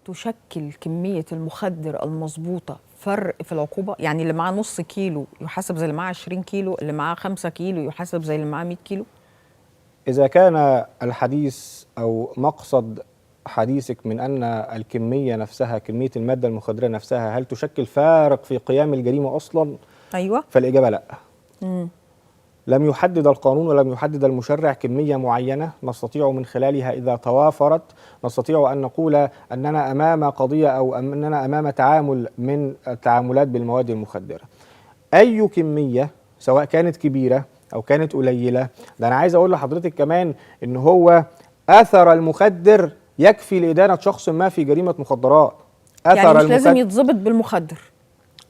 تشكل كمية المخدر المظبوطة فرق في العقوبة؟ يعني اللي معاه نص كيلو يحاسب زي اللي معاه 20 كيلو، اللي معاه 5 كيلو يحاسب زي اللي معاه 100 كيلو؟ إذا كان الحديث أو مقصد حديثك من أن الكمية نفسها، كمية المادة المخدرة نفسها، هل تشكل فارق في قيام الجريمة أصلا؟ أيوة. فالإجابة لأ. لم يحدد القانون ولم يحدد المشرع كمية معينة نستطيع من خلالها إذا توافرت نستطيع أن نقول أننا أمام قضية أو أننا أمام تعامل من التعاملات بالمواد المخدرة. أي كمية سواء كانت كبيرة أو كانت قليلة، ده أنا عايز أقول لحضرتك كمان إن هو أثر المخدر يكفي لإدانة شخص ما في جريمة مخدرات. يعني مش لازم يتضبط بالمخدر.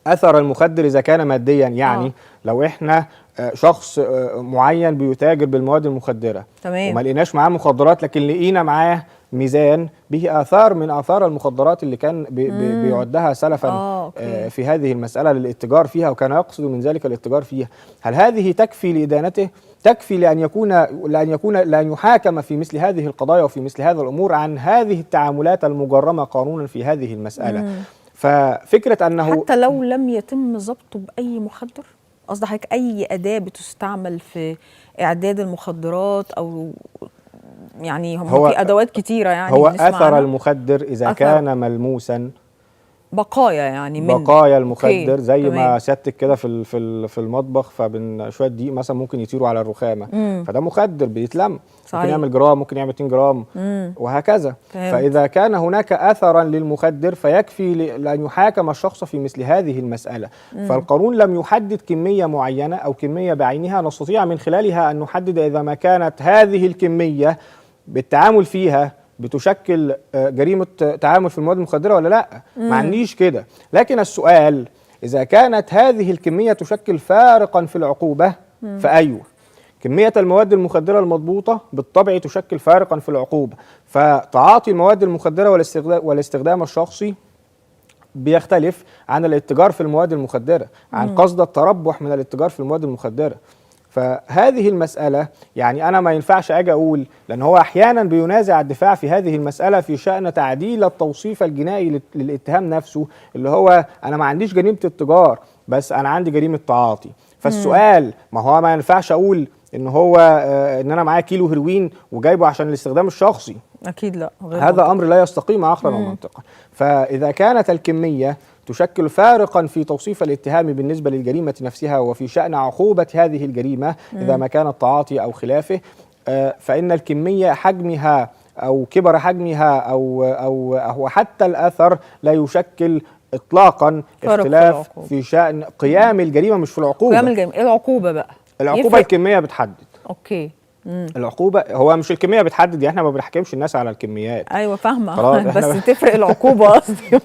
أثر المخدر إذا كان ماديا، يعني لو إحنا شخص معين بيتاجر بالمواد المخدرة تمام، وما لقيناش معاه مخدرات لكن لقينا معاه ميزان به آثار من آثار المخدرات اللي كان بيعدها سلفا في هذه المسألة للاتجار فيها، وكان يقصد من ذلك الاتجار فيها، هل هذه تكفي لإدانته؟ تكفي لأن يحاكم في مثل هذه القضايا وفي مثل هذا الأمور عن هذه التعاملات المجرمة قانونا في هذه المسألة. ففكرة أنه حتى لو لم يتم ضبطه بأي مخدر، قصد حضرتك أي أداة بتستعمل في إعداد المخدرات، أو يعني هم في أدوات كتيرة يعني هو أثر المخدر إذا كان ملموسا، بقايا يعني من بقايا المخدر زي ما سيادتك كده في المطبخ، فبين شويه دقيق مثلا ممكن يطيروا على الرخامه، فده مخدر بيتلم، ممكن يعمل جرام، ممكن يعمل 2 جرام وهكذا. فاذا كان هناك اثرا للمخدر فيكفي لان يحاكم الشخص في مثل هذه المساله. فالقانون لم يحدد كميه معينه او كميه بعينها نستطيع من خلالها ان نحدد اذا ما كانت هذه الكميه بالتعامل فيها بتشكل جريمة تعامل في المواد المخدرة ولا لا. ما عنديش كده، لكن السؤال إذا كانت هذه الكمية تشكل فارقا في العقوبة فأيوه، كمية المواد المخدرة المضبوطة بالطبع تشكل فارقا في العقوبة. فتعاطي المواد المخدرة والاستخدام الشخصي بيختلف عن الاتجار في المواد المخدرة، عن قصد التربح من الاتجار في المواد المخدرة. فهذه المسألة يعني أنا ما ينفعش أجي أقول، لأن هو أحيانا بينازع الدفاع في هذه المسألة في شأن تعديل التوصيف الجنائي للاتهام نفسه، اللي هو أنا ما عنديش جريمة التجار بس أنا عندي جريمة تعاطي. فالسؤال ما هو ما ينفعش أقول إن هو إن أنا معايا كيلو هيروين وجايبه عشان الاستخدام الشخصي، أكيد لا، هذا أمر لا يستقيم عقلا ومنطقا. فإذا كانت الكمية تشكل فارقا في توصيف الاتهام بالنسبة للجريمة نفسها وفي شأن عقوبة هذه الجريمة إذا ما كان التعاطي أو خلافه، فإن الكمية حجمها أو كبر حجمها أو حتى الأثر لا يشكل إطلاقا اختلاف في شأن قيام الجريمة، مش في العقوبة. قيام الجريمة، إيه العقوبة بقى؟ العقوبة الكمية بتحدد. أوكي. العقوبة هو مش الكمية بتحدد، يعني احنا ما بنحكمش الناس على الكميات. ايوه فاهمة بس تفرق العقوبة قصدي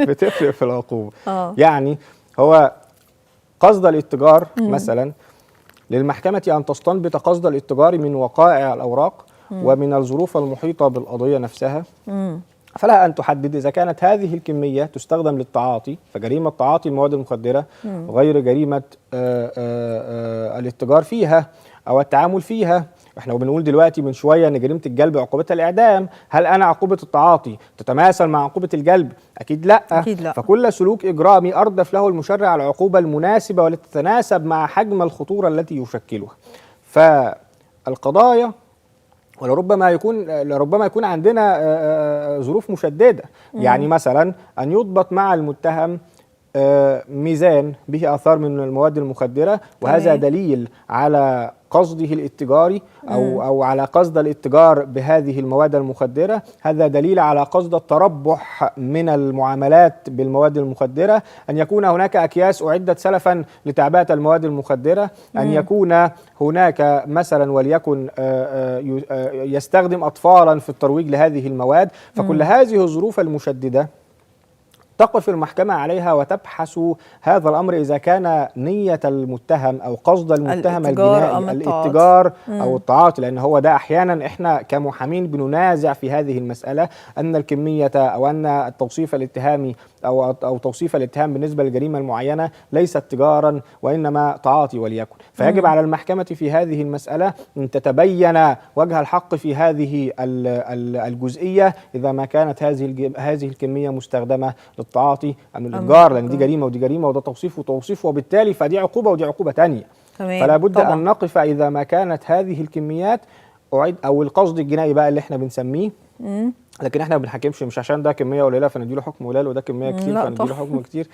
بتفرق في العقوبة. يعني هو قصد الاتجار مثلا للمحكمة أن تستنبط قصد الاتجار من وقائع الأوراق ومن الظروف المحيطة بالقضية نفسها، فلها أن تحدد إذا كانت هذه الكمية تستخدم للتعاطي فجريمة تعاطي المواد المخدرة غير جريمة الاتجار فيها أو التعامل فيها. احنا بنقول دلوقتي من شويه ان جريمه الجلب عقوبتها الاعدام، هل انا عقوبه التعاطي تتماثل مع عقوبه الجلب؟ اكيد لا. أكيد لا. فكل سلوك اجرامي اردف له المشرع العقوبه المناسبه والتي تتناسب مع حجم الخطوره التي يشكلها. فالقضايا ولربما يكون عندنا ظروف مشدده، يعني مثلا ان يضبط مع المتهم ميزان به آثار من المواد المخدرة، وهذا دليل على قصده الاتجاري أو على قصد الاتجار بهذه المواد المخدرة، هذا دليل على قصد التربح من المعاملات بالمواد المخدرة، أن يكون هناك أكياس أعدت سلفا لتعبئة المواد المخدرة، أن يكون هناك مثلا وليكن يستخدم أطفالا في الترويج لهذه المواد. فكل هذه الظروف المشددة تقف المحكمة عليها وتبحث هذا الأمر إذا كان نية المتهم أو قصد المتهم الجنائي الاتجار أو التعاطي، لأن هو ده أحيانا إحنا كمحامين بننازع في هذه المسألة، أن الكمية أو أن التوصيف الاتهامي أو توصيف الاتهام بالنسبة للجريمة المعينة ليست تجارا وإنما تعاطي وليكن. فيجب على المحكمة في هذه المسألة أن تتبين وجه الحق في هذه الجزئية إذا ما كانت هذه الكمية مستخدمة للتعاطي أم الإتجار، لأن دي جريمة ودي جريمة وده توصيف وتوصيف، وبالتالي فدي عقوبة ودي عقوبة تانية. فلا بد أن نقف إذا ما كانت هذه الكميات أو القصد الجنائي بقى اللي احنا بنسميه. لكن احنا ما بنحكمش مش عشان ده كمية قليلة فنديله حكم قليل وده كمية كتير فنديله حكم كتير،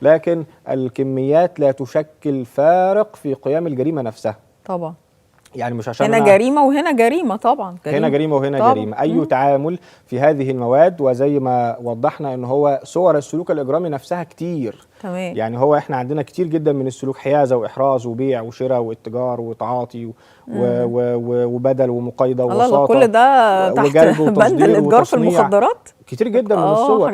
لكن الكميات لا تشكل فارق في قيام الجريمة نفسها. طبعا يعني مش عشان هنا جريمة وهنا جريمة، طبعا هنا جريمة وهنا جريمة. أي تعامل في هذه المواد، وزي ما وضحنا ان هو صور السلوك الإجرامي نفسها كتير. تمام. يعني هو احنا عندنا كتير جدا من السلوك، حيازة وإحراز وبيع وشراء واتجار وتعاطي وبدل ومقايضة ووساطة، كل ده تحت بند الإتجار في المخدرات. كتير جدا من الصور.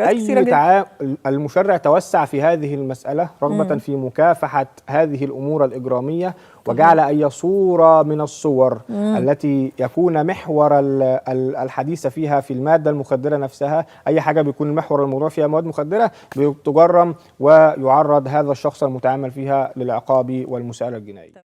المشرع توسع في هذه المسألة رغبة في مكافحة هذه الأمور الإجرامية، وجعل أي صورة من الصور التي يكون محور الحديث فيها في المادة المخدرة نفسها، أي حاجة بيكون المحور الموضوع فيها مواد مخدرة بتجرم ويعرض هذا الشخص المتعامل فيها للعقاب والمساءلة الجنائية.